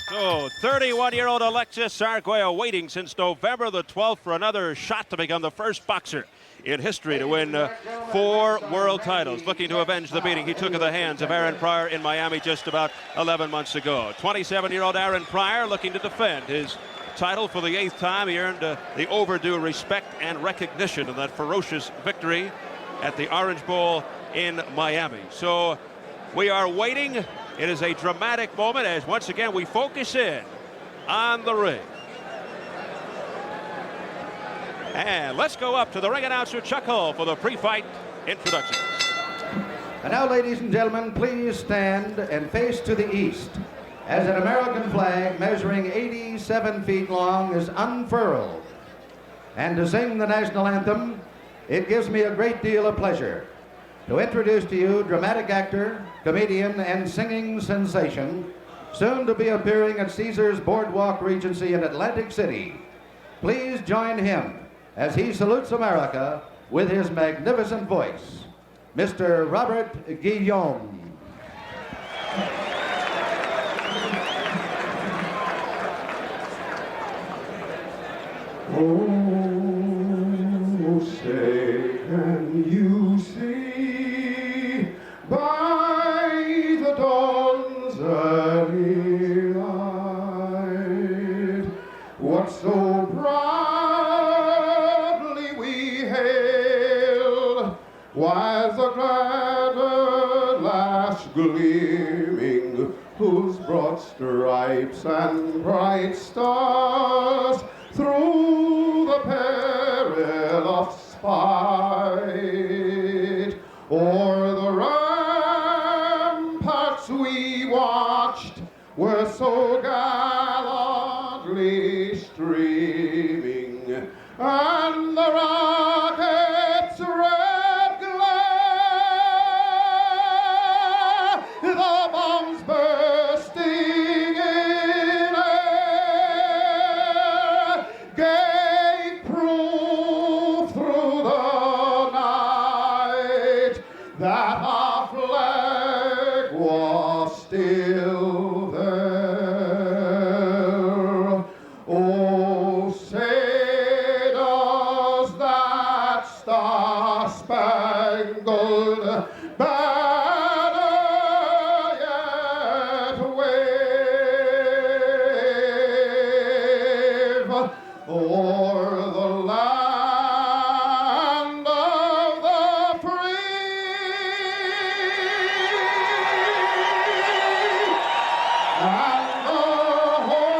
So, 31-year-old Alexis Arguello waiting since November the 12th for another shot to become the first boxer in history to win 4 world titles, looking to avenge the beating he took at the hands of Aaron Pryor in Miami just about 11 months ago. 27-year-old Aaron Pryor looking to defend his title for the 8th time. He earned the overdue respect and recognition of that ferocious victory at the Orange Bowl in Miami. So we are waiting. It is a dramatic moment as once again we focus in on the ring. And let's go up to the ring announcer Chuck Hull for the pre-fight introductions. And now, ladies and gentlemen, please stand and face to the east as an American flag measuring 87 feet long is unfurled. And to sing the national anthem, it gives me a great deal of pleasure to introduce to you dramatic actor, comedian, and singing sensation, soon to be appearing at Caesars Boardwalk Regency in Atlantic City. Please join him as he salutes America with his magnificent voice, Mr. Robert Guillaume. Oh, say, can you see by the dawn's early light what so proudly we hailed, while the glad lash gleaming, whose broad stripes and bright stars through the peril of fight, o'er the ramparts we watched were so gallantly streaming, and the rockets' red glare, the bombs bursting in air, gave proof through the night that our flag was still there. Oh, say does that star-spangled banner yet wave o'er the land of the free and the home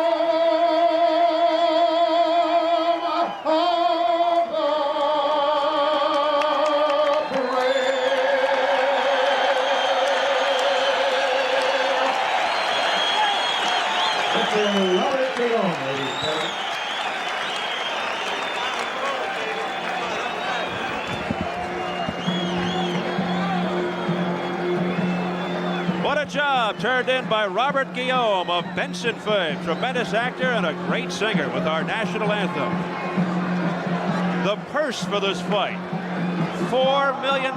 of the brave. Mr. Robert Guillaume, ladies and gentlemen. What a job turned in by Robert Guillaume of Benson fame. Tremendous actor and a great singer with our national anthem. The purse for this fight, $4 million,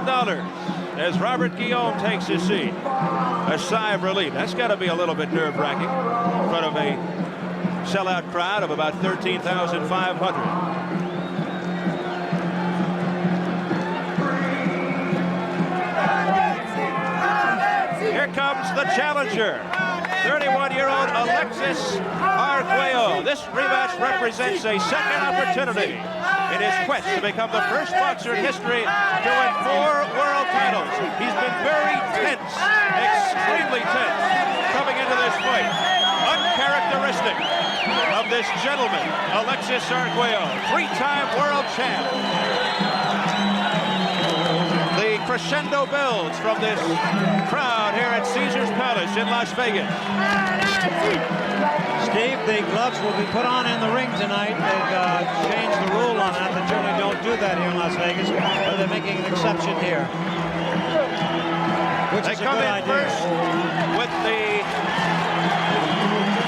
as Robert Guillaume takes his seat. A sigh of relief. That's got to be a little bit nerve-wracking in front of a sellout crowd of about 13,500. Here comes the challenger, 31-year-old Alexis Arguello. This rematch represents a second opportunity in his quest to become the first boxer in history to win 4 world titles. He's been very tense, extremely tense, coming into this fight. Uncharacteristic of this gentleman, Alexis Arguello, 3-time world champ. The crescendo builds from this crowd here at Caesars Palace in Las Vegas. Steve, the gloves will be put on in the ring tonight. They've changed the rule on that. They generally don't do that here in Las Vegas, but they're making an exception here. Which They is a come good in idea. first with the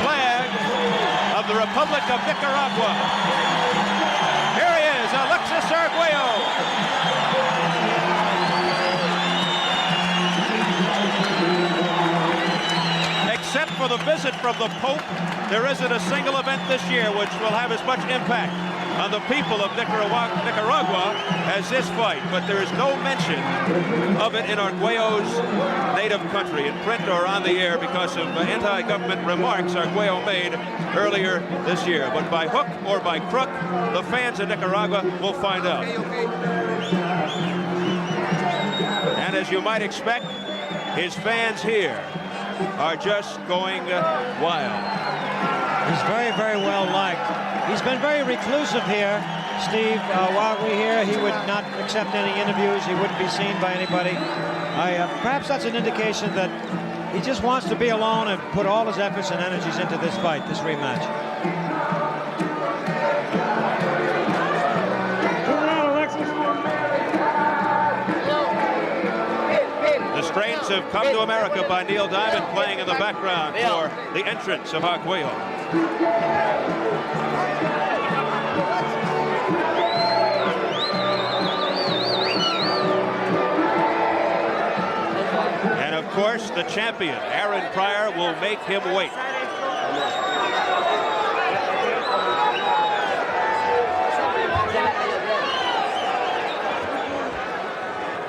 flag Republic of Nicaragua. Here he is, Alexis Arguello. Except for the visit from the Pope, there isn't a single event this year which will have as much impact on the people of Nicaragua as this fight. But there is no mention of it in Arguello's native country, in print or on the air, because of anti-government remarks Arguello made earlier this year. But by hook or by crook, the fans in Nicaragua will find out. And as you might expect, his fans here are just going wild. He's very, very well liked. He's been very reclusive here, Steve. While we're here, he would not accept any interviews. He wouldn't be seen by anybody. Perhaps that's an indication that he just wants to be alone and put all his efforts and energies into this fight, this rematch. The Strains have come to America by Neil Diamond playing in the background for the entrance of Arguello. And of course, the champion, Aaron Pryor, will make him wait.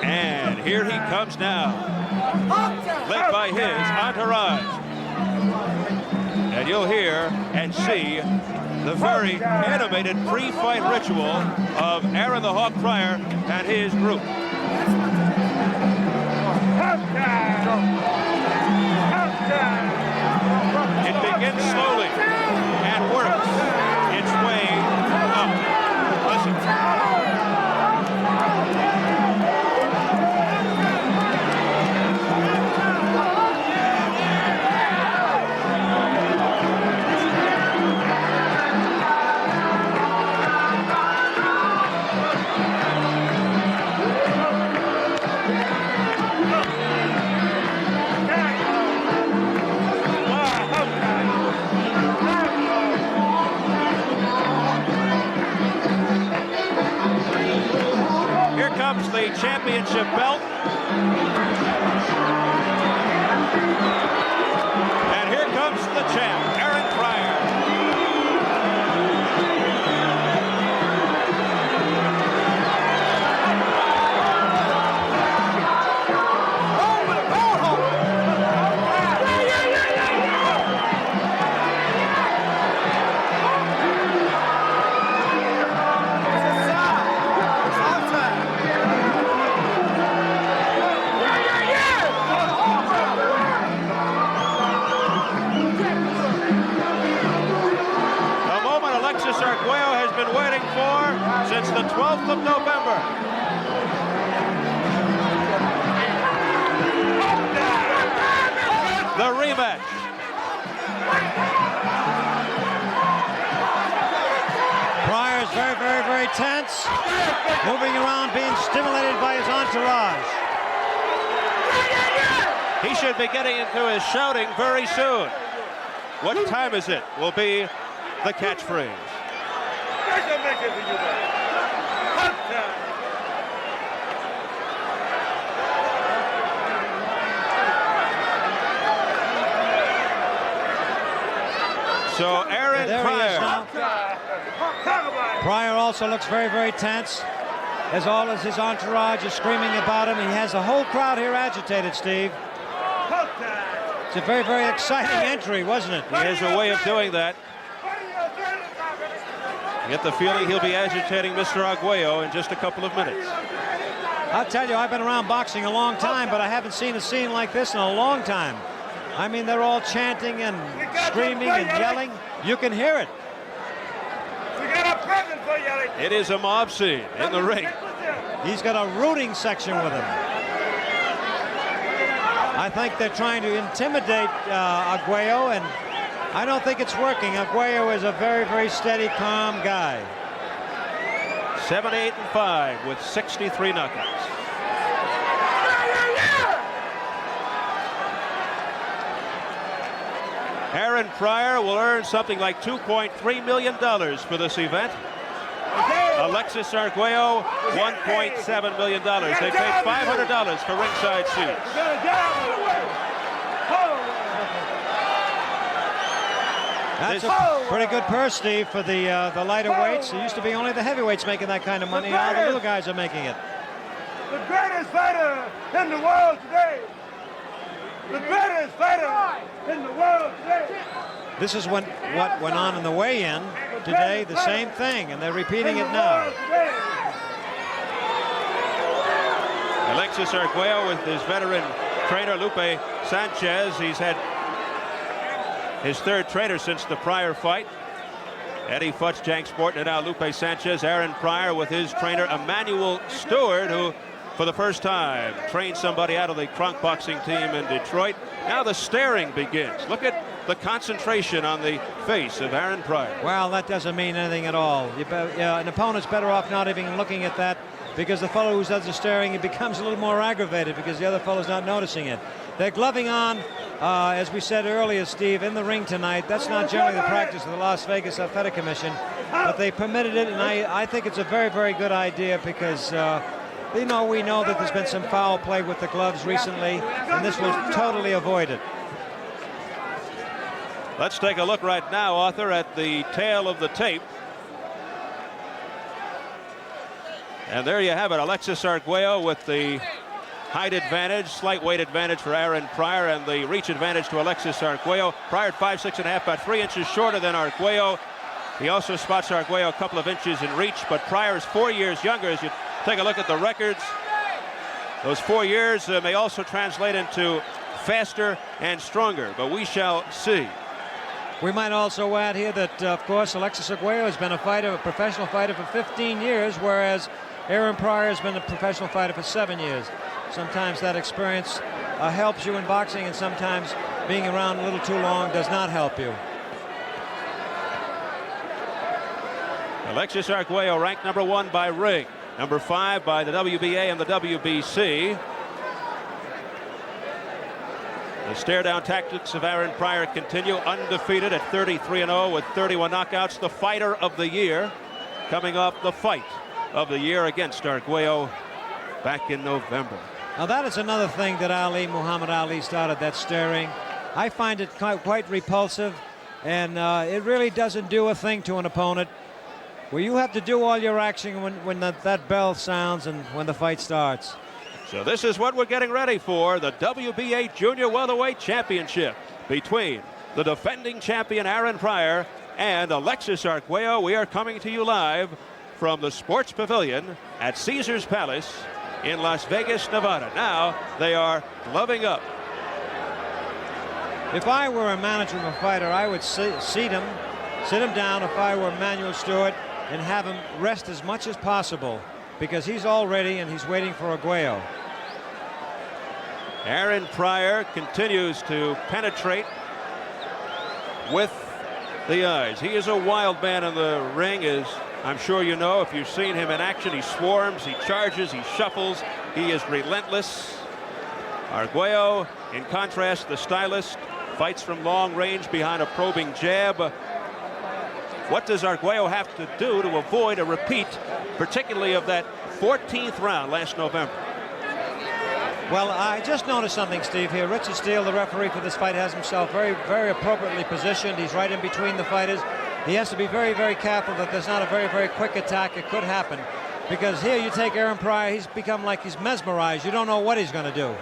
And here he comes now, led by his entourage. And you'll hear and see the very animated pre-fight ritual of Aaron the Hawk Pryor and his group. It begins slowly and works its way up. Listen. The championship belt. And here comes the champ, Aaron Pryor. Arguello has been waiting for since the 12th of November. The rematch. Pryor is very, very, very tense, moving around, being stimulated by his entourage. He should be getting into his shouting very soon. What time is it? Will be the catchphrase. So Aaron Pryor. Pryor also looks very, very tense, as all as his entourage is screaming about him. He has the whole crowd here agitated, Steve. It's a very, very exciting entry, wasn't it? He has a way of doing that. I get the feeling he'll be agitating Mr. Arguello in just a couple of minutes. I'll tell you, I've been around boxing a long time, but I haven't seen a scene like this in a long time. I mean, they're all chanting and screaming and yelling. You can hear it. It is a mob scene in the ring. He's got a rooting section with him. I think they're trying to intimidate Arguello, and I don't think it's working. Arguello is a very, very steady, calm guy. 7-8-5 with 63 knockouts. Aaron Pryor will earn something like $2.3 million for this event. Alexis Arguello, $1.7 million. They paid $500 for ringside seats. That's a pretty good purse, Steve, for the lighter weights. It used to be only the heavyweights making that kind of money. Now the little guys are making it. The greatest fighter in the world today. The greatest fighter in the world today. This is what went on in the weigh-in today, the same thing, and they're repeating it now. Alexis Arguello with his veteran trainer Lupe Sanchez. He's had his third trainer since the Pryor fight. Eddie Futz, Jank Sporton, and now Lupe Sanchez. Aaron Pryor with his trainer Emmanuel Stewart, who for the first time trained somebody out of the Kronk boxing team in Detroit. Now the staring begins. Look at the concentration on the face of Aaron Pryor. Well, that doesn't mean anything at all. An opponent's better off not even looking at that, because the fellow who does the staring, it becomes a little more aggravated because the other fellow's not noticing it. They're gloving on, as we said earlier, Steve, in the ring tonight. That's not generally the practice of the Las Vegas Athletic Commission, but they permitted it, and I think it's a very, very good idea because we know that there's been some foul play with the gloves recently, and this will totally avoid it. Let's take a look right now, Arthur, at the tail of the tape. And there you have it, Alexis Arguello with the height advantage, slight weight advantage for Aaron Pryor, and the reach advantage to Alexis Arguello. Pryor at 5'6½", about 3 inches shorter than Arguello. He also spots Arguello a couple of inches in reach, but Pryor is 4 years younger. As you take a look at the records, those 4 years may also translate into faster and stronger, but we shall see. We might also add here that, of course, Alexis Arguello has been a professional fighter for 15 years, whereas Aaron Pryor has been a professional fighter for 7 years. Sometimes that experience helps you in boxing, and sometimes being around a little too long does not help you. Alexis Arguello ranked number 1 by Ring, number 5 by the WBA and the WBC. The stare-down tactics of Aaron Pryor continue, undefeated at 33-0 with 31 knockouts. The fighter of the year, coming off the fight of the year against Arguello back in November. Now that is another thing that Muhammad Ali started, that staring. I find it quite repulsive, and it really doesn't do a thing to an opponent. Well, you have to do all your action when that bell sounds and when the fight starts. So this is what we're getting ready for, the WBA Junior Welterweight Championship between the defending champion Aaron Pryor and Alexis Arguello. We are coming to you live from the Sports Pavilion at Caesars Palace in Las Vegas, Nevada. Now they are gloving up. If I were a manager of a fighter, I would sit him down if I were Emmanuel Stewart and have him rest as much as possible, because he's all ready and he's waiting for Arguello. Aaron Pryor continues to penetrate with the eyes. He is a wild man in the ring, as I'm sure you know if you've seen him in action. He swarms, he charges, he shuffles, he is relentless. Arguello, in contrast, the stylist, fights from long range behind a probing jab. What does Arguello have to do to avoid a repeat, particularly of that 14th round last November? Well, I just noticed something, Steve, here. Richard Steele, the referee for this fight, has himself very, very appropriately positioned. He's right in between the fighters. He has to be very, very careful that there's not a very, very quick attack. It could happen, because here you take Aaron Pryor, he's become like he's mesmerized. You don't know what he's going to do.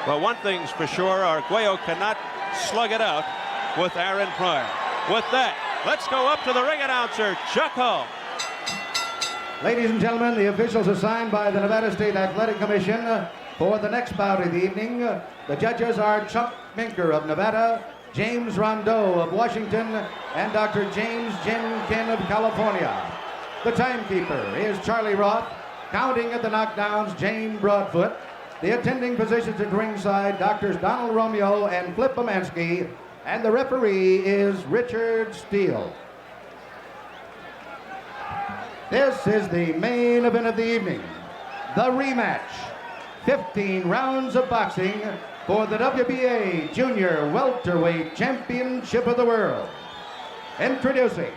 Well, one thing's for sure, Arguello cannot slug it out with Aaron Pryor. With that, let's go up to the ring announcer, Chuck Hall. Ladies and gentlemen, the officials assigned by the Nevada State Athletic Commission for the next bout of the evening. The judges are Chuck Minker of Nevada, James Rondeau of Washington, and Dr. James Jim Kin of California. The timekeeper is Charlie Roth. Counting at the knockdowns, Jane Broadfoot. The attending physicians at ringside, Doctors Donald Romeo and Flip Bomansky. And the referee is Richard Steele. This is the main event of the evening, the rematch. 15 rounds of boxing for the WBA Junior Welterweight Championship of the World. Introducing,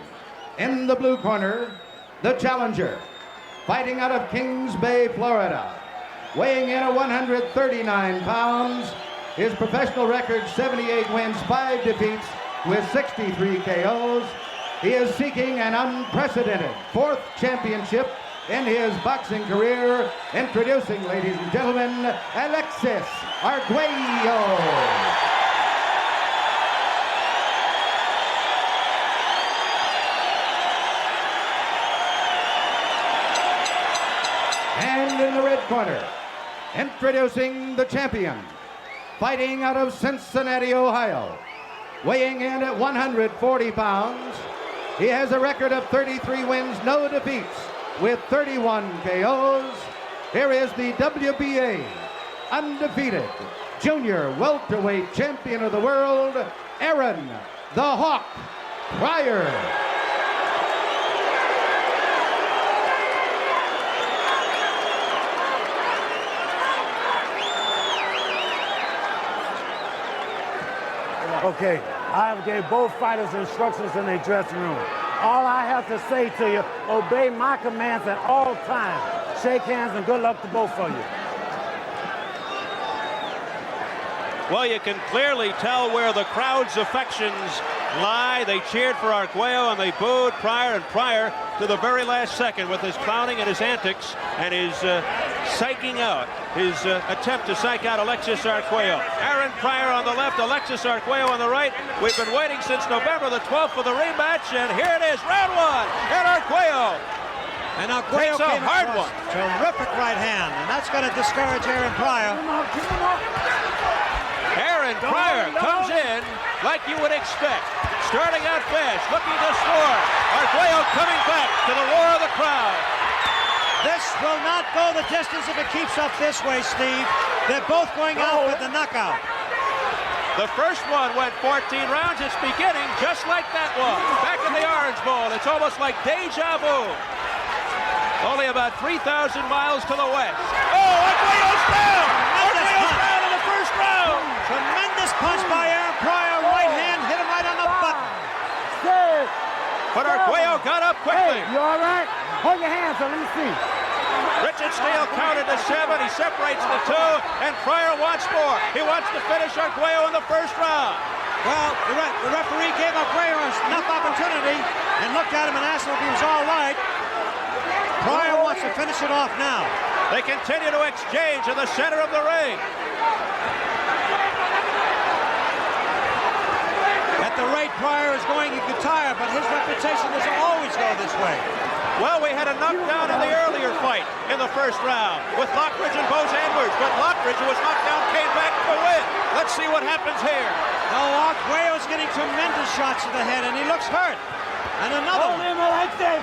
in the blue corner, the challenger, fighting out of Kings Bay, Florida, weighing in at 139 pounds, his professional record 78 wins, 5 defeats with 63 KOs. He is seeking an unprecedented 4th championship in his boxing career. Introducing, ladies and gentlemen, Alexis Arguello. And in the red corner, introducing the champion, fighting out of Cincinnati, Ohio, weighing in at 140 pounds. He has a record of 33 wins, no defeats, with 31 KOs. Here is the WBA undefeated Junior Welterweight Champion of the World, Aaron the Hawk Pryor. Okay, I have gave both fighters instructions in their dressing room. All I have to say to you, obey my commands at all times. Shake hands and good luck to both of you. Well, you can clearly tell where the crowd's affections lie. They cheered for Arguello and they booed Pryor, and Pryor to the very last second with his clowning and his antics and his psyching out, his attempt to psych out Alexis Arguello. Aaron Pryor on the left, Alexis Arguello on the right. We've been waiting since November the 12th for the rematch, and here it is, round 1, and Arguello. And Arguello Takes a hard one. Terrific right hand, and that's going to discourage Aaron Pryor. Aaron Pryor comes in like you would expect. Starting out fast, looking to score. Arguello coming back to the roar of the crowd. This will not go the distance if it keeps up this way, Steve. They're both going out with the knockout. The first one went 14 rounds. It's beginning just like that one. Back in the Orange Bowl. It's almost like deja vu. Only about 3,000 miles to the west. Oh, Arguello's down! Arguello's down in the first round! Tremendous punch by Aaron Pryor. Right hand hit him right on the butt. But Arguello got up quickly. Hey, you all right? Hold your hands up, let me see. Richard Steele counted to 7. He separates the 2, and Pryor wants more. He wants to finish Arguello in the first round. Well, the referee gave Arguello enough opportunity and looked at him and asked him if he was all right. Pryor wants to finish it off now. They continue to exchange in the center of the ring. At the rate Pryor is going, he could tire, but his reputation doesn't always go this way. Well, we had a knockdown in the earlier fight in the first round with Lockridge and Bose Edwards, but Lockridge, who was knocked down, came back to win. Let's see what happens here. No, Arguello's getting tremendous shots to the head, and he looks hurt. And another one. Hold him, Alexis.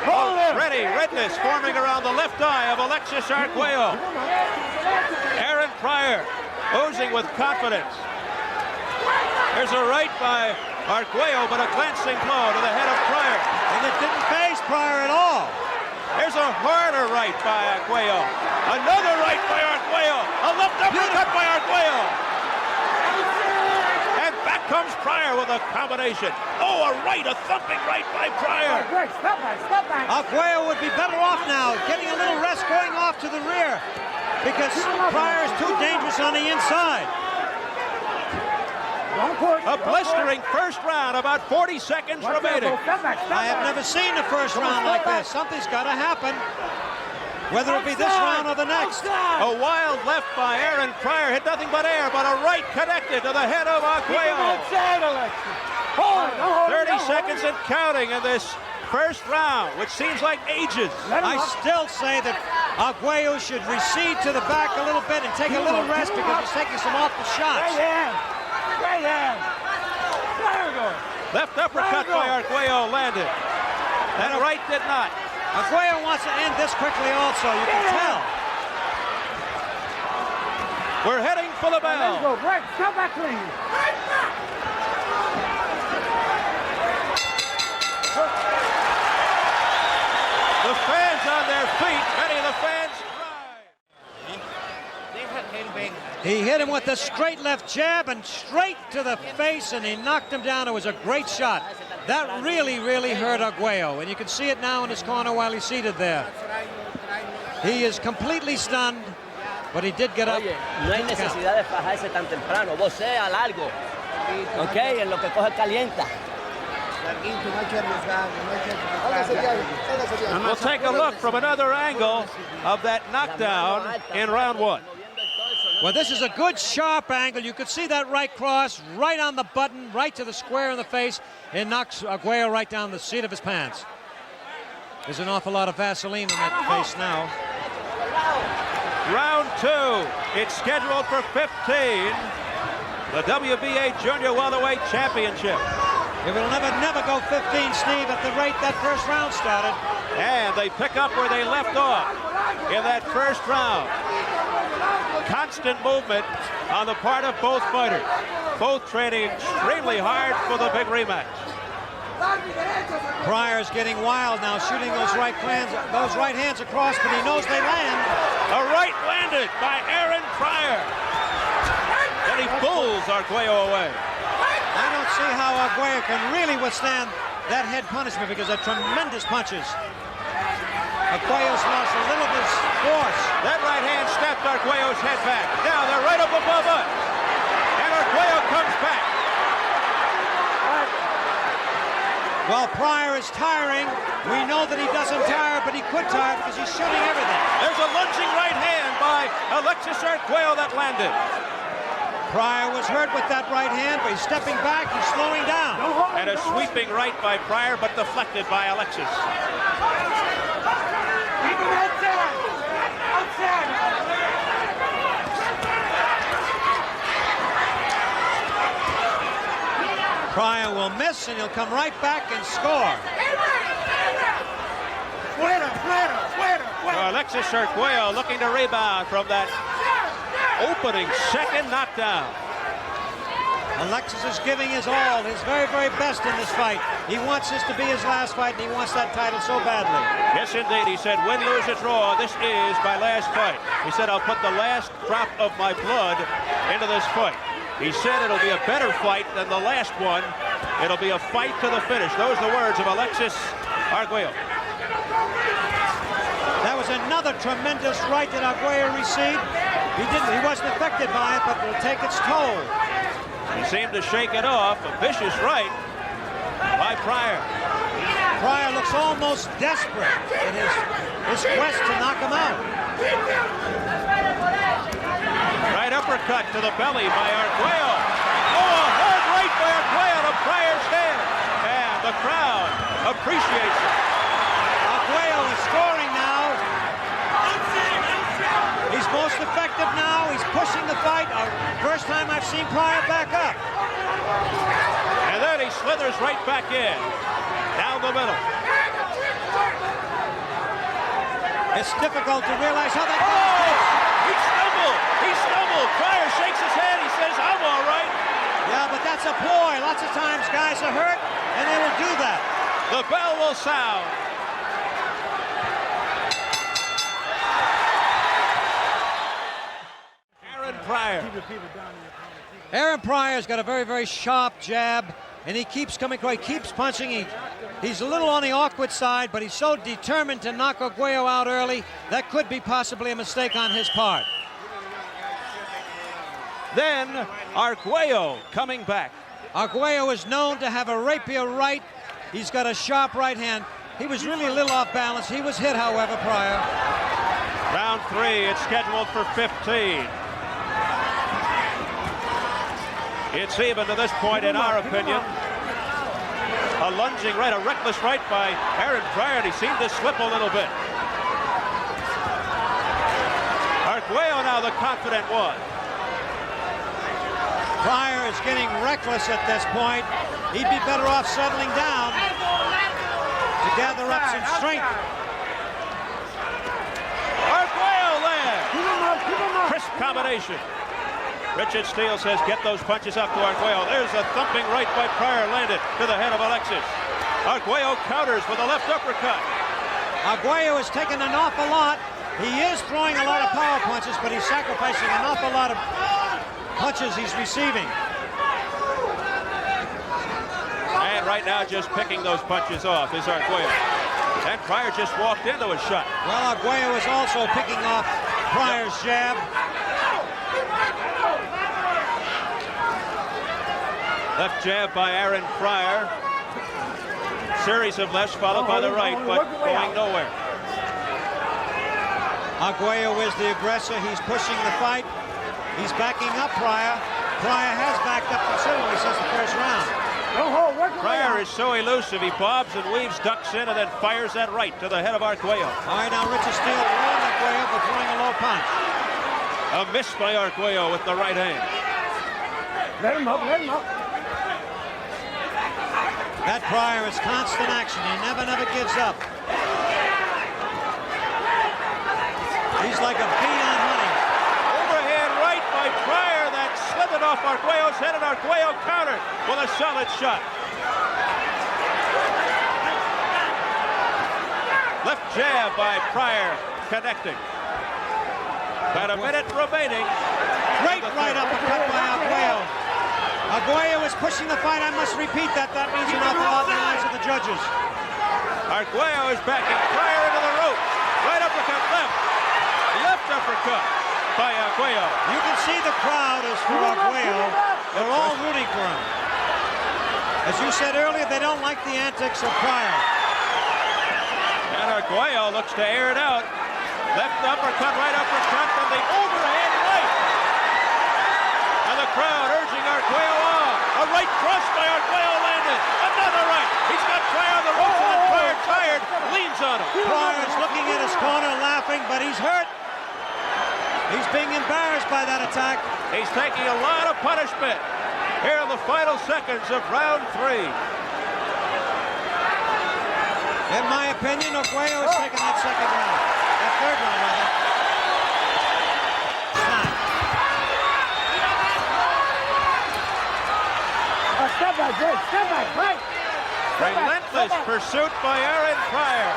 Hold him. Ready, redness forming around the left eye of Alexis Arguello. Aaron Pryor oozing with confidence. There's a right by Arguello, but a glancing blow to the head of Pryor. And it didn't phase Pryor at all. There's a harder right by Arguello. Another right by Arguello. A left uppercut by Arguello. And back comes Pryor with a combination. Oh, a right, a thumping right by Pryor. Great, step back, step back. Arguello would be better off now, getting a little rest going off to the rear, because Pryor is too dangerous on the inside. A blistering first round, about 40 seconds remaining. I have never seen a first round like this. Something's got to happen, whether it be this round or the next. A wild left by Aaron Pryor, hit nothing but air, but a right connected to the head of Arguello. 30 seconds and counting in this first round, which seems like ages. I still say that Arguello should recede to the back a little bit and take a little rest because he's taking some awful shots. Right hand. Left uppercut by Arguello landed. That right did not. Arguello wants to end this quickly also, you can tell. We're heading for the bell. Let's go, right, step back clean. The fans on their feet, many of the fans cry. He hit him with the straight left jab and straight to the face, and he knocked him down. It was a great shot. That really, really hurt Arguello, and you can see it now in his corner while he's seated there. He is completely stunned, but he did get up. Oye, no hay necesidad de fajarse tan temprano. Vocea largo. Ok, en lo que coge calienta. We'll take a look from another angle of that knockdown in round 1. Well, this is a good sharp angle. You could see that right cross right on the button, right to the square in the face. It knocks Arguello right down the seat of his pants. There's an awful lot of Vaseline on that face now. Round 2. It's scheduled for 15. The WBA Junior Welterweight Championship. It will never go 15, Steve, at the rate that first round started. And they pick up where they left off in that first round. Constant movement on the part of both fighters. Both training extremely hard for the big rematch. Pryor's getting wild now, shooting those right hands across, but he knows they land. A right landed by Aaron Pryor. And he pulls Arguello away. I don't see how Arguello can really withstand that head punishment because they're tremendous punches. Arguello's lost a little of his force. That right hand snapped Arguello's head back. Now they're right up above us. And Arguello comes back. Well, Pryor is tiring. We know that he doesn't tire, but he could tire because he's shooting everything. There's a lunging right hand by Alexis Arguello that landed. Pryor was hurt with that right hand, but he's stepping back, he's slowing down. And a sweeping right by Pryor, but deflected by Alexis. Pryor will miss, and he'll come right back and score. So Alexis Arguello looking to rebound from that opening second knockdown. Alexis is giving his all, his very, very best in this fight. He wants this to be his last fight, and he wants that title so badly. Yes, indeed. He said, win, lose, or draw, this is my last fight. He said, I'll put the last drop of my blood into this fight. He said it'll be a better fight than the last one. It'll be a fight to the finish. Those are the words of Alexis Arguello. That was another tremendous right that Arguello received. He wasn't affected by it, but it'll take its toll. He seemed to shake it off. A vicious right by Pryor. Pryor looks almost desperate in his quest to knock him out. Right uppercut to the belly by Arguello. Oh, a hard right by Arguello to Pryor's head. And the crowd appreciates it. Arguello is scoring now. He's most effective now. He's pushing the fight. First time I've seen Pryor back up. And then he slithers right back in. Down the middle. It's difficult to realize how that goes. He stumbled. He stumbled. Pryor shakes his head. He says, I'm all right. Yeah, but that's a ploy. Lots of times guys are hurt, and they will do that. The bell will sound. Pryor. Aaron Pryor's got a very, very sharp jab, and he keeps coming, he keeps punching. He's a little on the awkward side, but he's so determined to knock Arguello out early, that could be possibly a mistake on his part. Then Arguello coming back. Arguello is known to have a rapier right. He's got a sharp right hand. He was really a little off balance. He was hit, however, Pryor. Round 3, it's scheduled for 15. It's even to this point, in our opinion. A lunging right, a reckless right by Aaron Pryor, and he seemed to slip a little bit. Arguello now the confident one. Pryor is getting reckless at this point. He'd be better off settling down to gather up some strength. Arguello lands. Crisp combination. Richard Steele says, get those punches up to Arguello. There's a thumping right by Pryor, landed to the head of Alexis. Arguello counters with a left uppercut. Arguello has taken an awful lot. He is throwing a lot of power punches, but he's sacrificing an awful lot of punches he's receiving. And right now just picking those punches off is Arguello. And Pryor just walked into a shot. Well, Arguello is also picking off Pryor's jab. Left jab by Aaron Pryor. Series of lefts followed by the right, but going nowhere. Arguello is the aggressor. He's pushing the fight. He's backing up Pryor. Pryor has backed up considerably since the first round. Pryor is so elusive. He bobs and weaves, ducks in, and then fires that right to the head of Arguello. All right, now Richard Steele rolling Arguello but throwing a low punch. A miss by Arguello with the right hand. Let him up, let him up. That Pryor is constant action. He never gives up. He's like a bee on honey. Overhand right by Pryor that slithered off Arguello's head, and Arguello countered with a solid shot. Left jab by Pryor connecting. About a minute remaining. Great right uppercut by Arguello. Arguello is pushing the fight. I must repeat that. That means an awful lot in the eyes of the judges. Arguello is backing Pryor into the ropes. Right uppercut left. Left uppercut by Arguello. You can see the crowd is for Arguello. They're all rooting for him. As you said earlier, they don't like the antics of Pryor. And Arguello looks to air it out. Left uppercut, right uppercut, and the overhand right. And the crowd urging Arguello on. A right cross by Arguello landed. Another right. He's got Pryor on the ropes, and then Pryor tired, leans on him. Pryor's looking at his corner laughing, but he's hurt. He's being embarrassed by that attack. He's taking a lot of punishment here in the final seconds of round 3. In my opinion, Arguello is taking that second round. That third round, rather. Step back, Jake. Step back, right. Relentless pursuit by Aaron Pryor.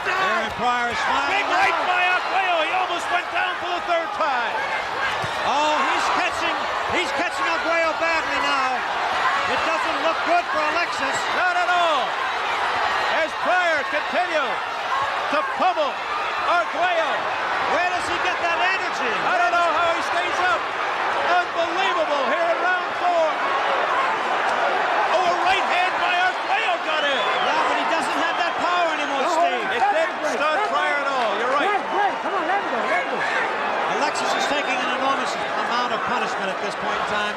Aaron Pryor is smiling. Big right by Arguello. He almost went down for the third time. Oh, he's catching Arguello badly now. It doesn't look good for Alexis. Not at all. As Pryor continues to pummel Arguello. Where does he get that energy? I don't know how he stays up. Unbelievable here in round 4. Oh, a right hand by Arguello got in. Yeah, but he doesn't have that power anymore, Steve. It didn't stun Pryor at all. You're right. Great. Come on, let him go, let him go. Alexis is taking an enormous amount of punishment at this point in time.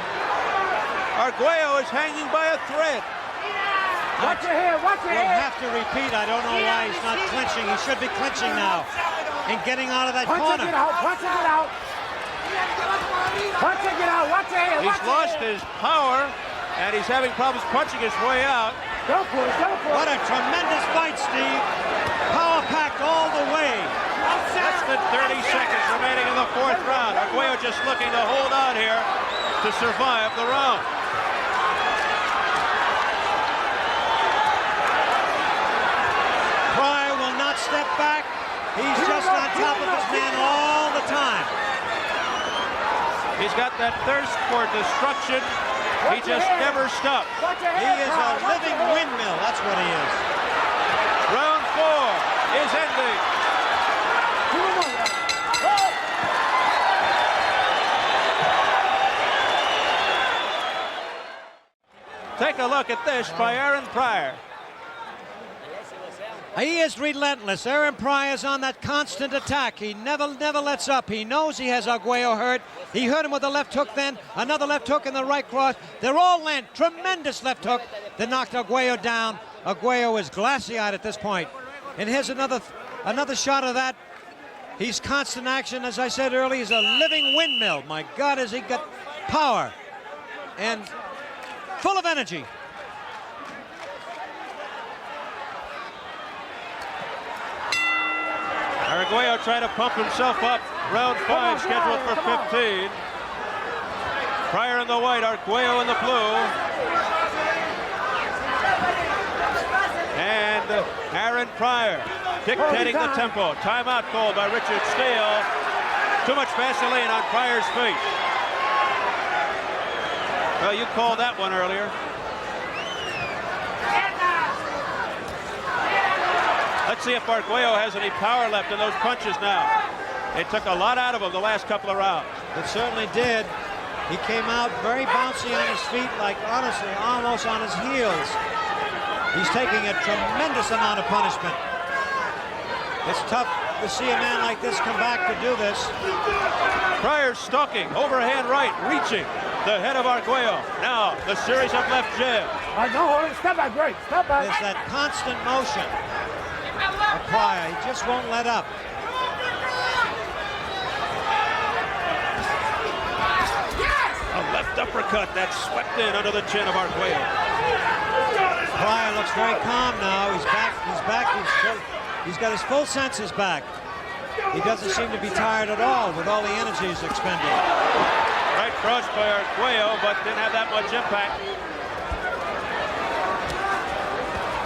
Arguello is hanging by a thread. Watch your head, watch your We'll head. have to repeat. I don't know why he's not clinching. He should be clinching now and getting out of that corner. Punch it out, punch it out. Punch it out, watch your head, He's lost his power, and he's having problems punching his way out. Go for it, go for it. What a tremendous fight, Steve. Power packed all the way. Less than 30 seconds remaining in the 4th round. Arguello just looking to hold on here to survive the round. Pryor will not step back. He's just on top of his man all the time. He's got that thirst for destruction. He just never stops. He is a living windmill. That's what he is. Round 4 is ending. Take a look at this by Aaron Pryor. He is relentless. Aaron Pryor's on that constant attack. He never lets up. He knows he has Arguello hurt. He hurt him with a left hook then, another left hook in the right cross. They're all land. Tremendous left hook that knocked Arguello down. Arguello is glassy-eyed at this point. And here's another shot of that. He's constant action. As I said earlier, he's a living windmill. My God, has he got power and full of energy. Arguello trying to pump himself up. Round 5 scheduled for 15. Pryor in the white, Arguello in the blue. And Aaron Pryor dictating the tempo. Timeout called by Richard Steele. Too much Vaseline on Pryor's face. Well, you called that one earlier. Let's see if Arguello has any power left in those punches now. It took a lot out of him the last couple of rounds. It certainly did. He came out very bouncy on his feet, like honestly, almost on his heels. He's taking a tremendous amount of punishment. It's tough to see a man like this come back to do this. Pryor stalking, overhand right, reaching the head of Arguello. Now the series of left jab. No, hold it. Step back, great. Step back. There's that constant motion of Pryor. He just won't let up. A left uppercut that swept in under the chin of Arguello. Pryor looks very calm now. He's back. He's got his full senses back. He doesn't seem to be tired at all with all the energy he's expending. Right cross by Arguello, but didn't have that much impact.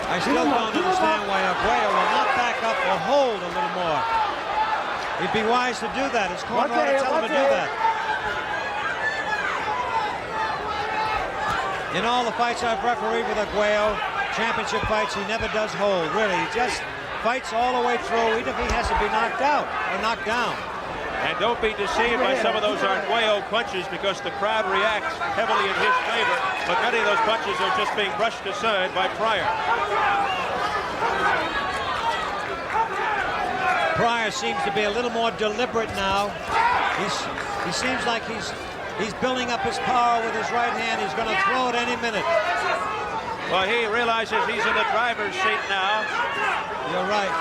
I still don't understand why Arguello will not back up or hold a little more. He'd be wise to do that. His corner ought to tell him to do that. In all the fights I've refereed with Arguello, championship fights, he never does hold, really. He just fights all the way through, even if he has to be knocked out or knocked down. And don't be deceived by some of those Arguello punches because the crowd reacts heavily in his favor, but many of those punches are just being brushed aside by Pryor. Pryor seems to be a little more deliberate now. He seems like he's building up his power with his right hand. He's going to throw it any minute. Well, he realizes he's in the driver's seat now. You're right.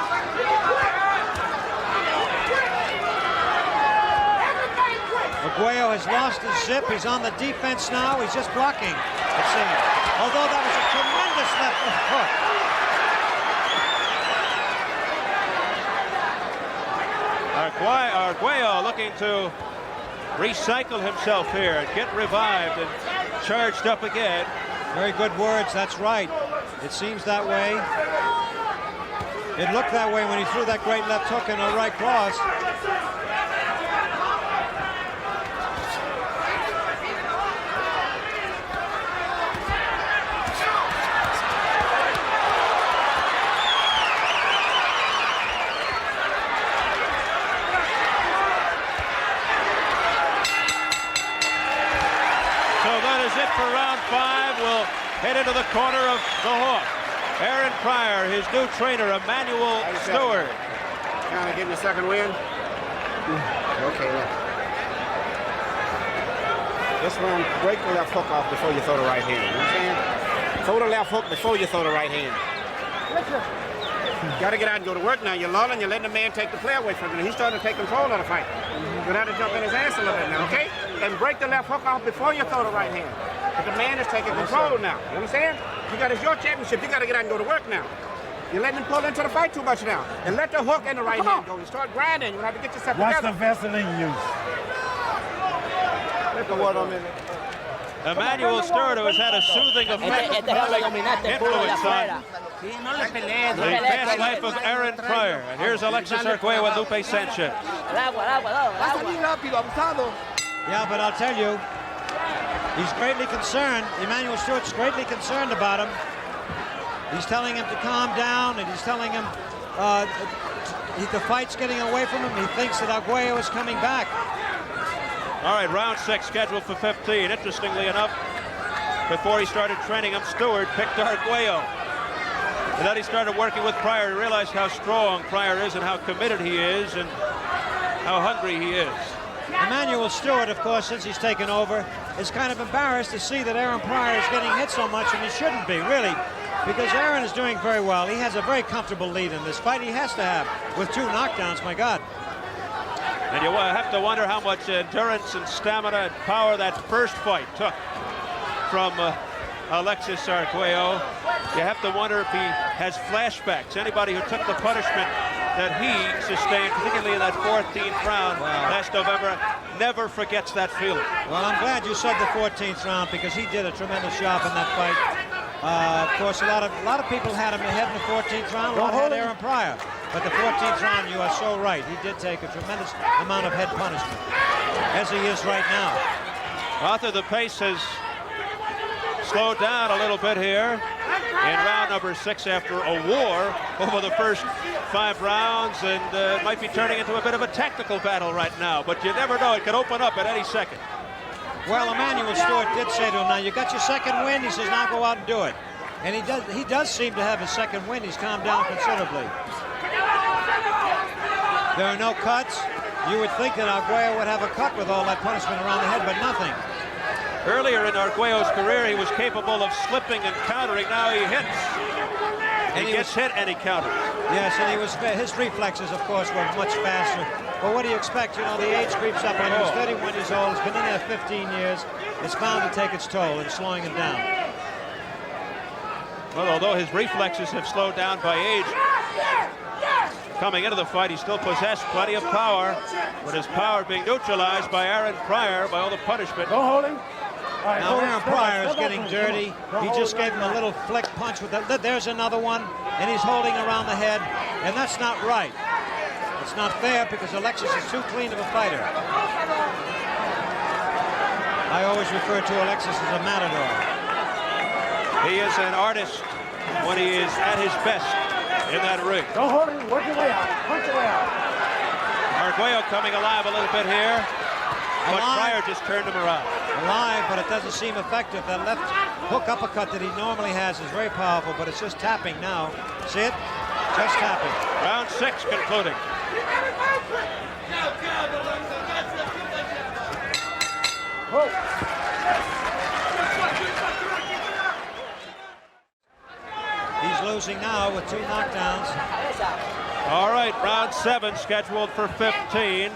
Arguello has lost his zip. He's on the defense now. He's just blocking, it seems. Although that was a tremendous left hook. Arguello looking to recycle himself here and get revived and charged up again. Very good words, that's right. It seems that way. It looked that way when he threw that great left hook and a right cross. For round 5, we'll head into the corner of the Hawk. Aaron Pryor, his new trainer, Emmanuel Stewart. Kind of getting a second win. Okay. This one, break the left hook off before you throw the right hand. You know what I'm saying? Throw the left hook before you throw the right hand. You got to get out and go to work now. You're lulling, you're letting the man take the play away from you. He's starting to take control of the fight. You're going to have to jump in his ass a little bit now, okay? And break the left hook off before you throw the right hand. But the man is taking control now. You understand? It's your championship. You got to get out and go to work now. You're letting him pull into the fight too much now. And let the hook and the right hand go. And start grinding. You'll have to get yourself Watch together. the Vaseline use. Let the water a minute. Emmanuel Stewart, who has had a soothing effect influence on the past life of Aaron Pryor. And here's Alexis Arguello and Lupe Sanchez. Yeah, but I'll tell you, he's greatly concerned. Emmanuel Stewart's greatly concerned about him. He's telling him to calm down, and he's telling him the fight's getting away from him. He thinks that Arguello is coming back. All right, round 6 scheduled for 15. Interestingly enough, before he started training him, Stewart picked Arguello. And then he started working with Pryor. He realized how strong Pryor is and how committed he is and how hungry he is. Emmanuel Stewart, of course, since he's taken over, is kind of embarrassed to see that Aaron Pryor is getting hit so much, and he shouldn't be, really, because Aaron is doing very well. He has a very comfortable lead in this fight. He has to have, with 2 knockdowns, my God. And you have to wonder how much endurance and stamina and power that first fight took from Alexis Arguello. You have to wonder if he has flashbacks. Anybody who took the punishment that he sustained, particularly in that 14th round last November, never forgets that feeling. Well, I'm glad you said the 14th round because he did a tremendous job in that fight. Of course, a lot of people had him ahead in the 14th round. A lot had Aaron Pryor. But the 14th round, you are so right. He did take a tremendous amount of head punishment, as he is right now. Arthur, the pace has slowed down a little bit here in round number 6 after a war over the first 5 rounds, and might be turning into a bit of a technical battle right now, but you never know. It could open up at any second. Well, Emmanuel Stewart did say to him, now you got your second win. He says, now go out and do it. And he does seem to have his second win. He's calmed down considerably. There are no cuts. You would think that Arguello would have a cut with all that punishment around the head, but nothing. Earlier in Arguello's career, he was capable of slipping and countering. Now he hits. And he gets hit and he counters. Yes, and his reflexes, of course, were much faster. But what do you expect? You know, the age creeps up. When he was 31 years old, he's been in there 15 years. It's bound to take its toll in slowing him down. Well, although his reflexes have slowed down by age, coming into the fight, he still possessed plenty of power, but his power being neutralized by Aaron Pryor by all the punishment. Don't hold him. Right, now Aaron Pryor is getting dirty. He just gave him a little flick punch with that. There's another one, and he's holding around the head, and that's not right. It's not fair because Alexis is too clean of a fighter. I always refer to Alexis as a matador. He is an artist when he is at his best in that ring. Don't hold him. Work your way out. Punch your way out. Arguello coming alive a little bit here, but Pryor just turned him around. Alive, but it doesn't seem effective. That left hook uppercut that he normally has is very powerful, but it's just tapping now. See it? Just tapping. Round 6 concluding. Oh. He's losing now with 2 knockdowns. All right, round 7 scheduled for 15.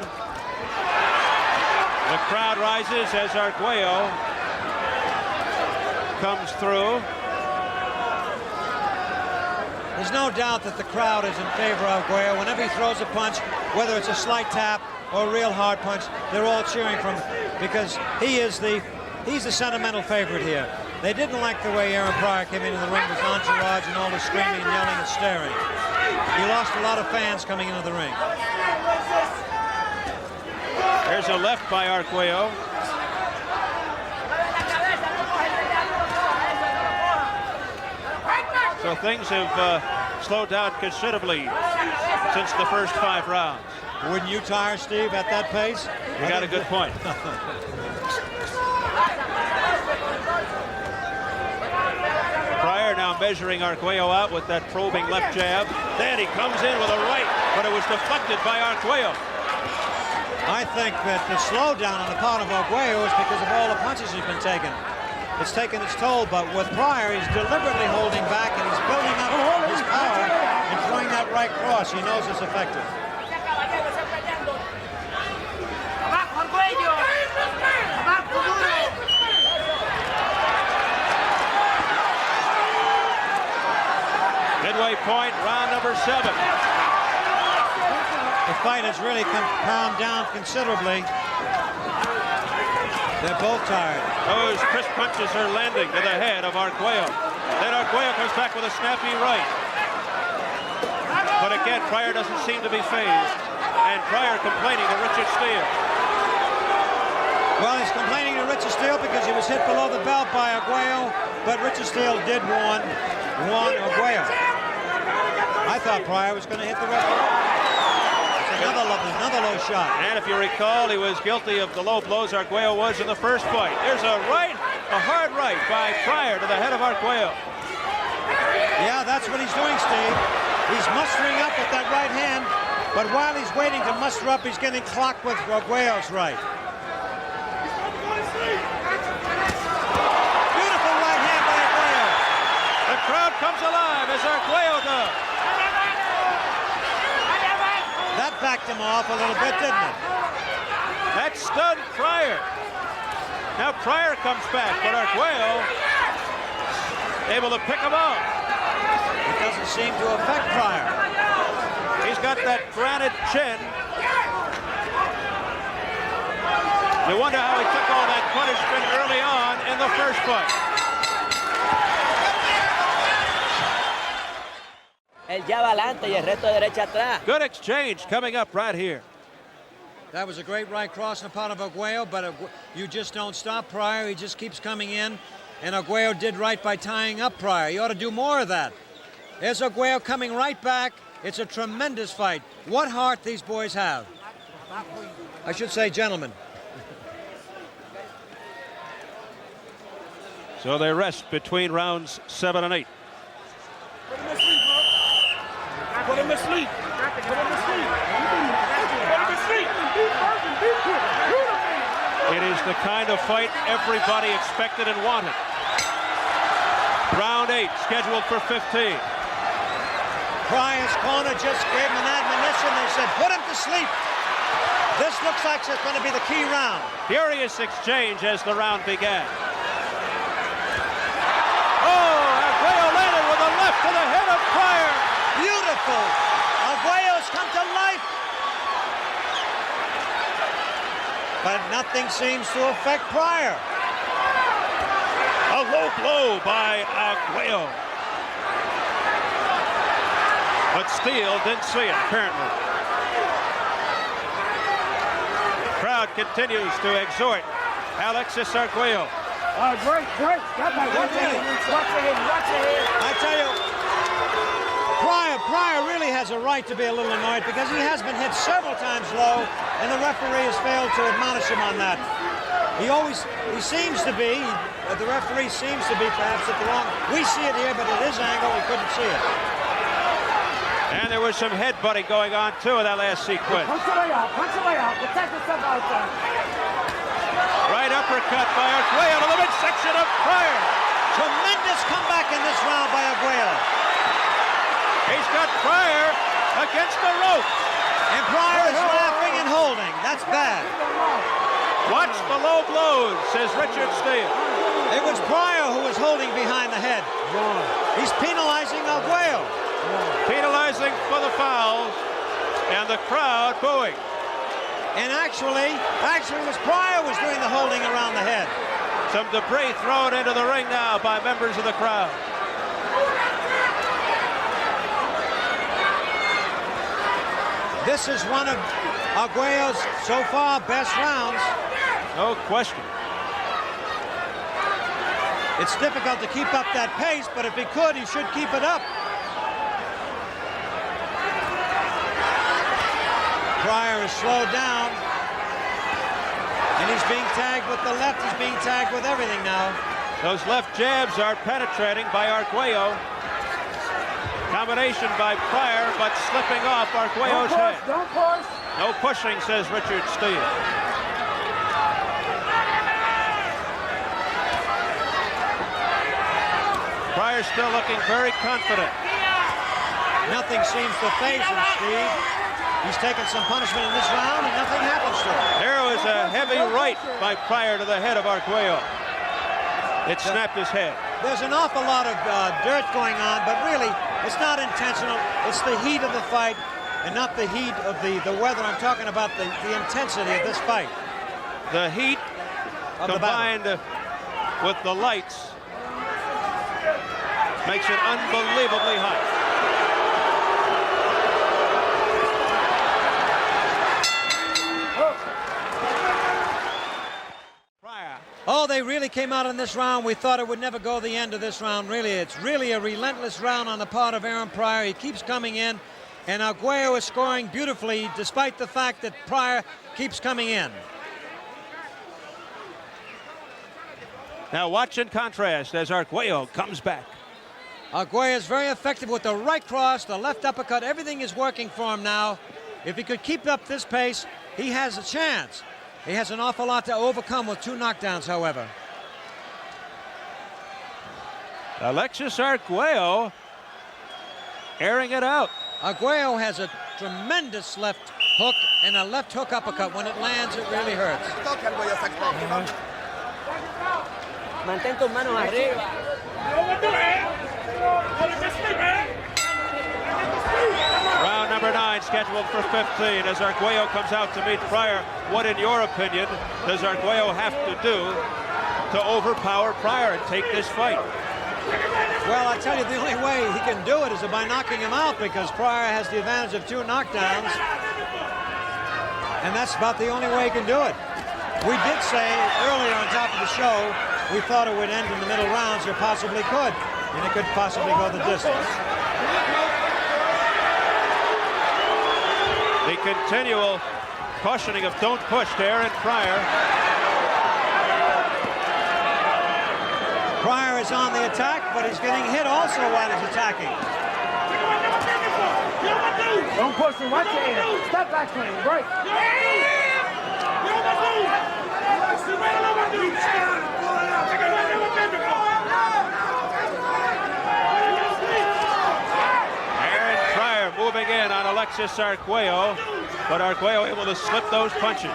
The crowd rises as Arguello comes through. There's no doubt that the crowd is in favor of Arguello. Whenever he throws a punch, whether it's a slight tap or a real hard punch, they're all cheering for him because he's the sentimental favorite here. They didn't like the way Aaron Pryor came into the ring with entourage and all the screaming and yelling and staring. He lost a lot of fans coming into the ring. There's a left by Arguello. So things have slowed down considerably since the first 5 rounds. Wouldn't you tire, Steve, at that pace? You got a good point. Pryor now measuring Arguello out with that probing left jab. Then he comes in with a right, but it was deflected by Arguello. I think that the slowdown on the part of Arguello is because of all the punches he's been taking. It's taken its toll, but with Pryor, he's deliberately holding back and he's building up his power and throwing that right cross. He knows it's effective. Midway point, round number 7. The fight has really calmed down considerably. They're both tired. Those crisp punches are landing to the head of Arguello. Then Arguello comes back with a snappy right. But again, Pryor doesn't seem to be phased. And Pryor complaining to Richard Steele. Well, he's complaining to Richard Steele because he was hit below the belt by Arguello, but Richard Steele did warn Arguello. I thought Pryor was going to hit the right below. Another low shot. And if you recall, he was guilty of the low blows Arguello was in the first fight. There's a hard right by Pryor to the head of Arguello. Yeah, that's what he's doing, Steve. He's mustering up with that right hand, but while he's waiting to muster up, he's getting clocked with Arguello's right. Beautiful right hand by Arguello. The crowd comes alive as Arguello does. That backed him off a little bit, didn't it? That stunned Pryor. Now Pryor comes back, but Arguello able to pick him up. It doesn't seem to affect Pryor. He's got that granite chin. You wonder how he took all that punishment early on in the first fight. Él ya va adelante y el resto de derecha atrás. Good exchange coming up right here. That was a great right cross on the part of Arguello, but you just don't stop Pryor. He just keeps coming in. And Arguello did right by tying up Pryor. He ought to do more of that. There's Arguello coming right back. It's a tremendous fight. What heart these boys have. I should say gentlemen. So they rest between rounds 7 and 8. Put him asleep, bro. Put him asleep. Put him asleep. Put him asleep. It is the kind of fight everybody expected and wanted. Round 8, scheduled for 15. Pryor's corner just gave him an admonition. They said, put him to sleep. This looks like it's going to be the key round. Furious exchange as the round began. Oh, Arguello landed with a left to the head of Pryor. Beautiful. Arguello's come to life. But nothing seems to affect Pryor. A low blow by Arguello. But Steele didn't see it, apparently. Crowd continues to exhort Alexis Arguello. Great. Got that. Watch your head. I tell you, Pryor really has a right to be a little annoyed because he has been hit several times low, and the referee has failed to admonish him on that. He seems to be, the referee seems to be perhaps at the wrong. We see it here, but at his angle, we couldn't see it. And there was some headbutting going on, too, in that last sequence. Punch your way out. Protect yourself outside. Right uppercut by Arguello to the midsection of Pryor. Tremendous comeback in this round by Arguello. He's got Pryor against the rope. And Pryor is laughing and holding. That's bad. Watch the low blows, says Richard Steele. It was Pryor who was holding behind the head. He's penalizing Arguello. Penalizing for the fouls, and the crowd booing. And actually it was Pryor was doing the holding around the head. Some debris thrown into the ring now by members of the crowd. This is one of Arguello's so far best rounds. No question. It's difficult to keep up that pace, but if he could, he should keep it up. Pryor is slowed down, and he's being tagged with the left. He's being tagged with everything now. Those left jabs are penetrating by Arguello. Combination by Pryor, but slipping off Arguello's head. Don't push. No pushing, says Richard Steele. Pryor still looking very confident. Nothing seems to faze him, Steve. He's taken some punishment in this round, and nothing happens to him. There was a heavy right by Pryor to the head of Arguello. It snapped his head. There's an awful lot of dirt going on, but really, it's not intentional. It's the heat of the fight, and not the heat of the weather. I'm talking about the intensity of this fight. The heat combined with the lights makes it unbelievably hot. Oh, they really came out in this round. We thought it would never go the end of this round. Really, it's really a relentless round on the part of Aaron Pryor. He keeps coming in, and Arguello is scoring beautifully despite the fact that Pryor keeps coming in. Now watch in contrast as Arguello comes back. Arguello is very effective with the right cross, the left uppercut. Everything is working for him now. If he could keep up this pace, he has a chance. He has an awful lot to overcome with 2 knockdowns, however. Alexis Arguello airing it out. Arguello has a tremendous left hook and a left hook uppercut. When it lands, it really hurts. Mantén tus manos arriba. Round number 9 scheduled for 15 as Arguello comes out to meet Pryor. What, in your opinion, does Arguello have to do to overpower Pryor and take this fight? Well, I tell you, the only way he can do it is by knocking him out, because Pryor has the advantage of 2 knockdowns. And that's about the only way he can do it. We did say earlier on top of the show we thought it would end in the middle rounds, it possibly could. And it could possibly go the distance. The continual cautioning of don't push to Aaron Pryor. Pryor is on the attack, but he's getting hit also while he's attacking. Don't push him. Watch your hand. Step back clean. Break. Aaron Pryor moving in on Alexis Arguello, but Arguello able to slip those punches.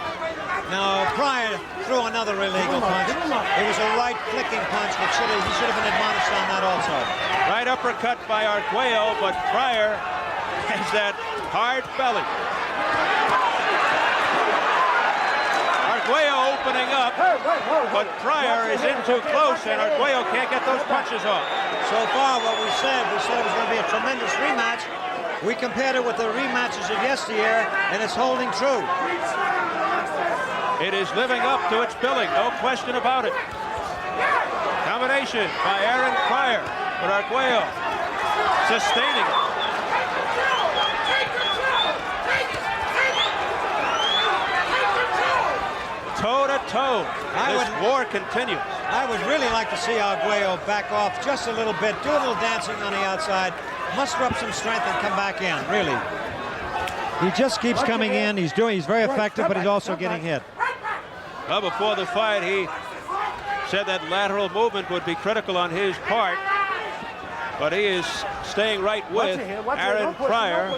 Now, Pryor threw another illegal punch. It was a right flicking punch that he should have been admonished on that also. Right uppercut by Arguello, but Pryor has that hard belly. Arguello opening up, but Pryor is in too close, and Arguello can't get those punches off. So far, what we said it was going to be a tremendous rematch. We compared it with the rematches of yesteryear, and it's holding true. It is living up to its billing, no question about it. Combination by Aaron Pryor, but Arguello sustaining it. Toe-to-toe, this war continues. I would really like to see Arguello back off just a little bit, do a little dancing on the outside, muster up some strength and come back in, really. He just keeps coming in. He's very effective, but he's also getting hit. Well, before the fight, he said that lateral movement would be critical on his part, but he is staying right with Aaron Pryor.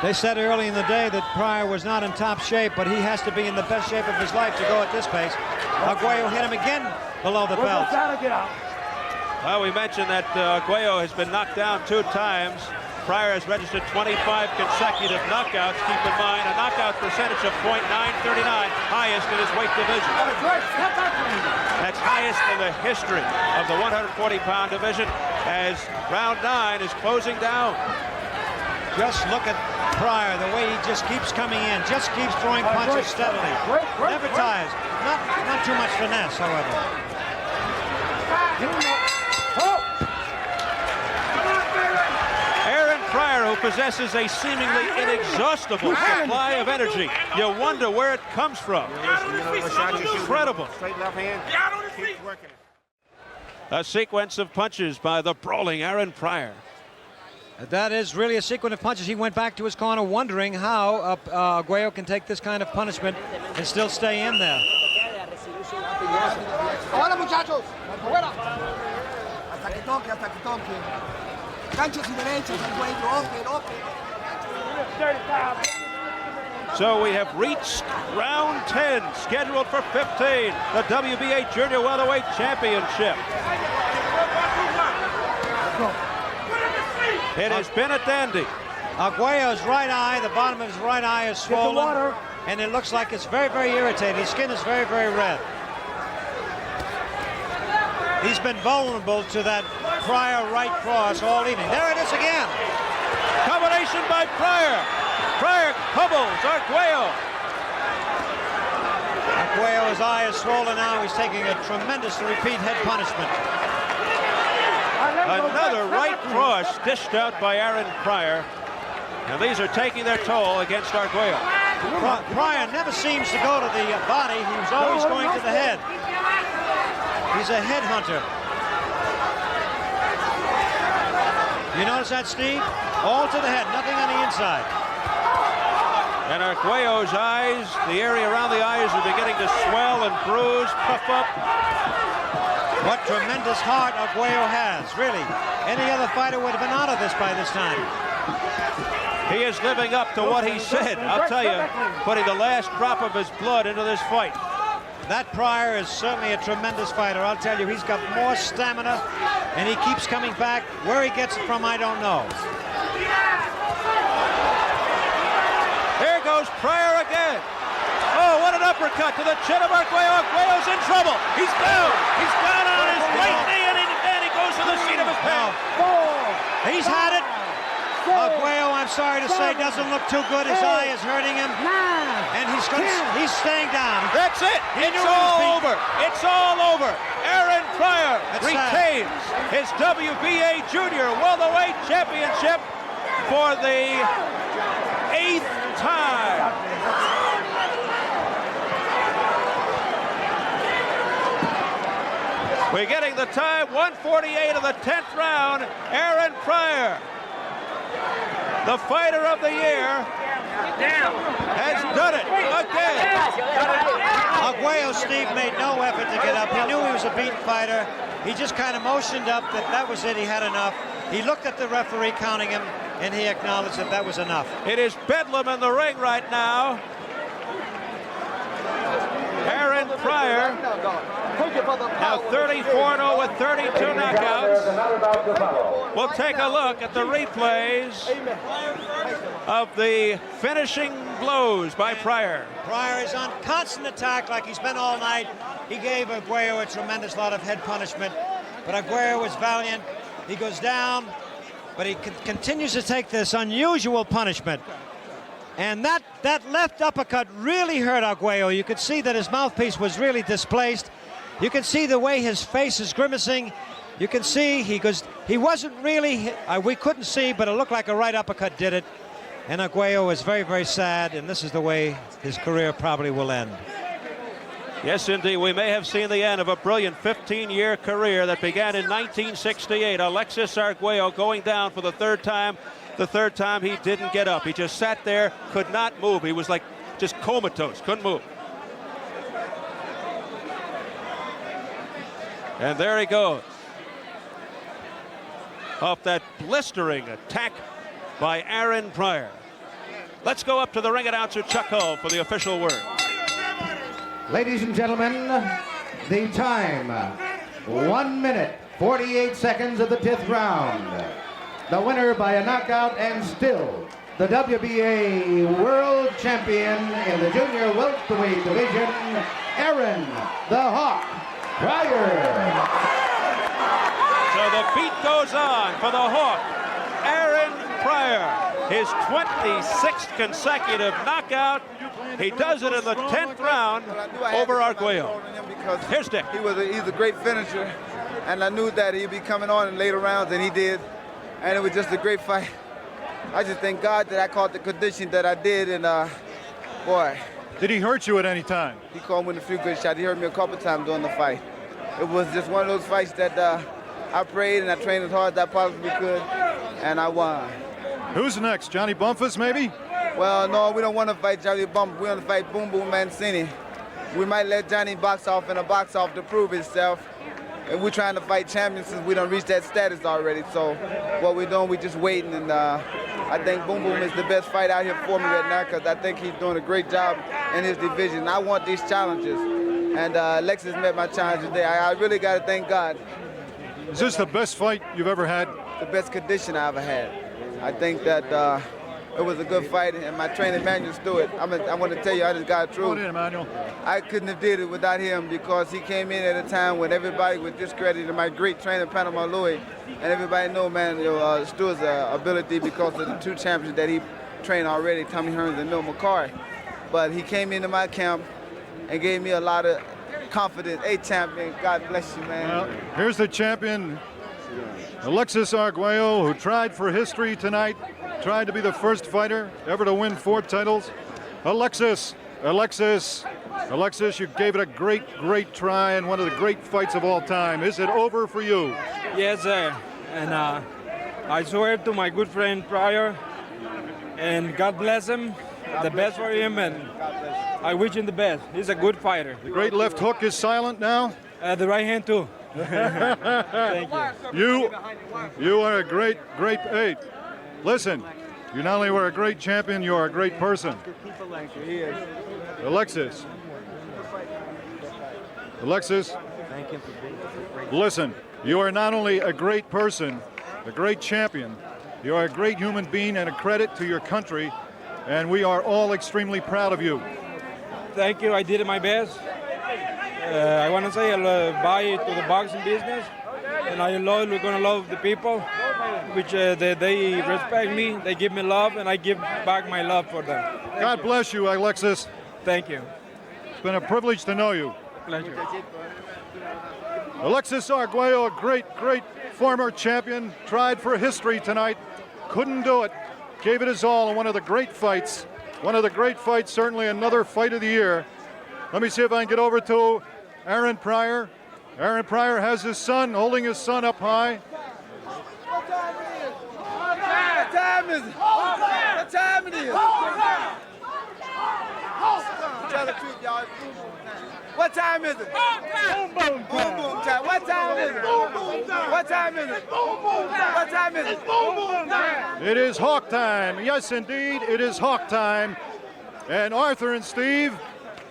They said early in the day that Pryor was not in top shape, but he has to be in the best shape of his life to go at this pace. Arguello hit him again below the belt. Well, we mentioned that Arguello has been knocked down 2 times. Pryor has registered 25 consecutive knockouts. Keep in mind, a knockout percentage of .939, highest in his weight division. That's highest in the history of the 140-pound division as round 9 is closing down. Just look at Pryor, the way he just keeps coming in, just keeps throwing punches steadily. Never tires. Not too much finesse, however. Aaron Pryor, who possesses a seemingly inexhaustible supply of energy. You wonder where it comes from. Incredible. Straight left hand. Keep working it. A sequence of punches by the brawling Aaron Pryor. That is really a sequence of punches. He went back to his corner wondering how Arguello can take this kind of punishment and still stay in there. Ahora, muchachos, afuera. Hasta que toque, hasta que toque. Ganchos y derechos al cuello, open. So we have reached round 10, scheduled for 15, the WBA Junior Welterweight Championship. It has been a dandy. Arguello's right eye, the bottom of his right eye is swollen, and it looks like it's very, very irritated. His skin is very, very red. He's been vulnerable to that Pryor right cross all evening. There it is again. Combination by Pryor. Pryor hobbles Arguello. Arguello's eye is swollen now. He's taking a tremendous repeat head punishment. Another right cross dished out by Aaron Pryor. And these are taking their toll against Arguello. Pryor never seems to go to the body. He's always going to the head. He's a head hunter. You notice that, Steve? All to the head, nothing on the inside. And Arguello's eyes, the area around the eyes are beginning to swell and bruise, puff up. What tremendous heart Arguello has, really. Any other fighter would have been out of this by this time. He is living up to what he said. I'll tell you, putting the last drop of his blood into this fight. That Pryor is certainly a tremendous fighter. I'll tell you, he's got more stamina, and he keeps coming back. Where he gets it from, I don't know. Here goes Pryor again. Oh, what an uppercut to the chin of Arguello. Arguello's in trouble. He's down. He's down on his right knee, and he goes to the seat of his pants. He's had it. Arguello, I'm sorry to say, doesn't look too good. His eye is hurting him. and he's staying down. That's it. He It's knew he was all beaten. over. It's all over. Aaron Pryor That's retains his WBA Junior Welterweight Championship for the 8th time. We're getting the time, 1:48 of the 10th round. Aaron Pryor, the fighter of the year, has done it again. Arguello, Steve, made no effort to get up. He knew he was a beaten fighter. He just kind of motioned up that was it. He had enough. He looked at the referee counting him, and he acknowledged that was enough. It is bedlam in the ring right now. Aaron Pryor, now 34-0 with 32 knockouts. We'll take a look at the replays of the finishing blows by Pryor. Pryor is on constant attack like he's been all night. He gave Arguello a tremendous lot of head punishment, but Arguello was valiant. He goes down, but he continues to take this unusual punishment. And that left uppercut really hurt Arguello. You could see that his mouthpiece was really displaced. You can see the way his face is grimacing. You can see he wasn't really, we couldn't see, but it looked like a right uppercut did it. And Arguello is very, very sad, and this is the way his career probably will end. Yes, indeed. We may have seen the end of a brilliant 15-year career that began in 1968. Alexis Arguello going down for the third time. The third time he didn't get up. He just sat there, could not move. He was like just comatose, couldn't move. And there he goes. Off that blistering attack by Aaron Pryor. Let's go up to the ring announcer, Chuck Hull, for the official word. Ladies and gentlemen, the time, 1 minute, 48 seconds of the 10th round. The winner by a knockout and still the WBA World Champion in the Junior Welterweight division, Aaron the Hawk Pryor. So the beat goes on for the Hawk, Aaron Pryor. His 26th consecutive knockout. He does it in the 10th round over Arguello. Here's Dick. He's a great finisher, and I knew that he'd be coming on in later rounds, and he did. And it was just a great fight. I just thank God that I caught the condition that I did, and boy. Did he hurt you at any time? He caught me with a few good shots. He hurt me a couple times during the fight. It was just one of those fights that I prayed and I trained as hard as I possibly could, and I won. Who's next? Johnny Bumpus, maybe? Well, no, we don't want to fight Johnny Bumpus. We want to fight Boom Boom Mancini. We might let Johnny box off in a box off to prove himself. And we're trying to fight champions since we don't reach that status already. So what we're doing, we're just waiting. And I think Boom Boom is the best fight out here for me right now because I think he's doing a great job in his division. I want these challenges. And Alexis met my challenge today. I really got to thank God. Is this the best fight you've ever had? The best condition I ever had. I think that it was a good fight, and my trainer, Emmanuel Stewart. I want to tell you, I just got through. Hold in, Emmanuel. I couldn't have did it without him because he came in at a time when everybody was discrediting my great trainer, Panama Louis, and everybody know, man, Stewart's ability because of the two champions that he trained already, Tommy Hearns and Mil McCarry. But he came into my camp and gave me a lot of confidence. Hey, champion, God bless you, man. Well, here's the champion, Alexis Arguello, who tried for history tonight, tried to be the first fighter ever to win 4 titles. Alexis, you gave it a great try and one of the great fights of all time. Is it over for you? Yes, sir. And I swear to my good friend Pryor, and God bless him, the best for him, and I wish him the best. He's a good fighter. The great left hook is silent now? The right hand too. Thank you. You are a great, hey, listen, you not only were a great champion, you are a great person. Alexis, listen, you are not only a great person, a great champion, you are a great human being and a credit to your country, and we are all extremely proud of you. Thank you, I did my best. I want to say I buy to the boxing business, and we're going to love the people, which they respect me, they give me love, and I give back my love for them. God bless you, Alexis. Thank you. It's been a privilege to know you. Pleasure. Alexis Arguello, a great former champion, tried for history tonight, couldn't do it, gave it his all in one of the great fights. Certainly another fight of the year. Let me see if I can get over to Aaron Pryor. Aaron Pryor has his son, holding his son up high. What time is it? What time it is? Tell the truth, y'all. What time is it? Boom boom time. What time is it? Boom boom time. What time is it? Boom boom time. What time is it? Boom boom time. It is hawk time. Yes, indeed, it is hawk time. And Arthur and Steve,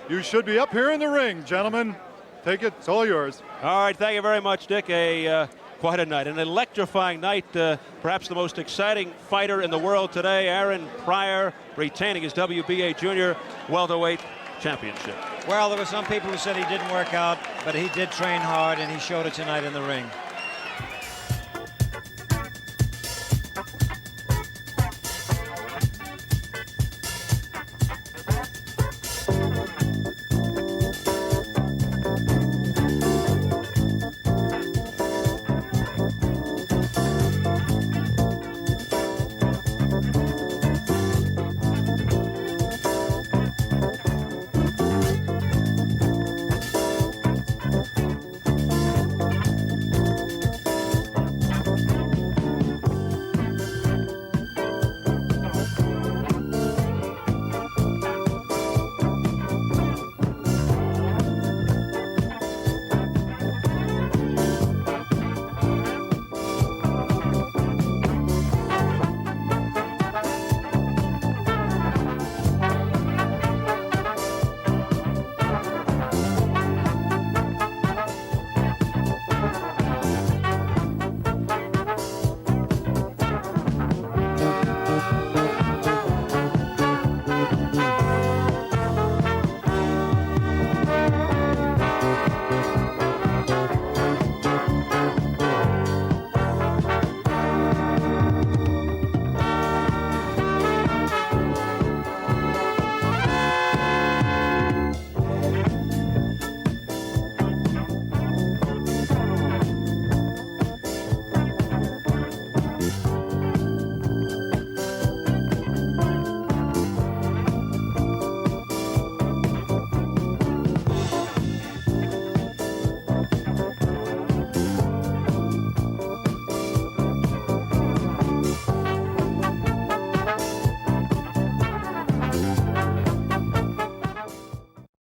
you should be up here in the ring, gentlemen. Take it, it's all yours. All right, thank you very much, Dick. Quite a night, an electrifying night. Perhaps the most exciting fighter in the world today, Aaron Pryor, retaining his WBA junior welterweight championship. Well, there were some people who said he didn't work out, but he did train hard, and he showed it tonight in the ring.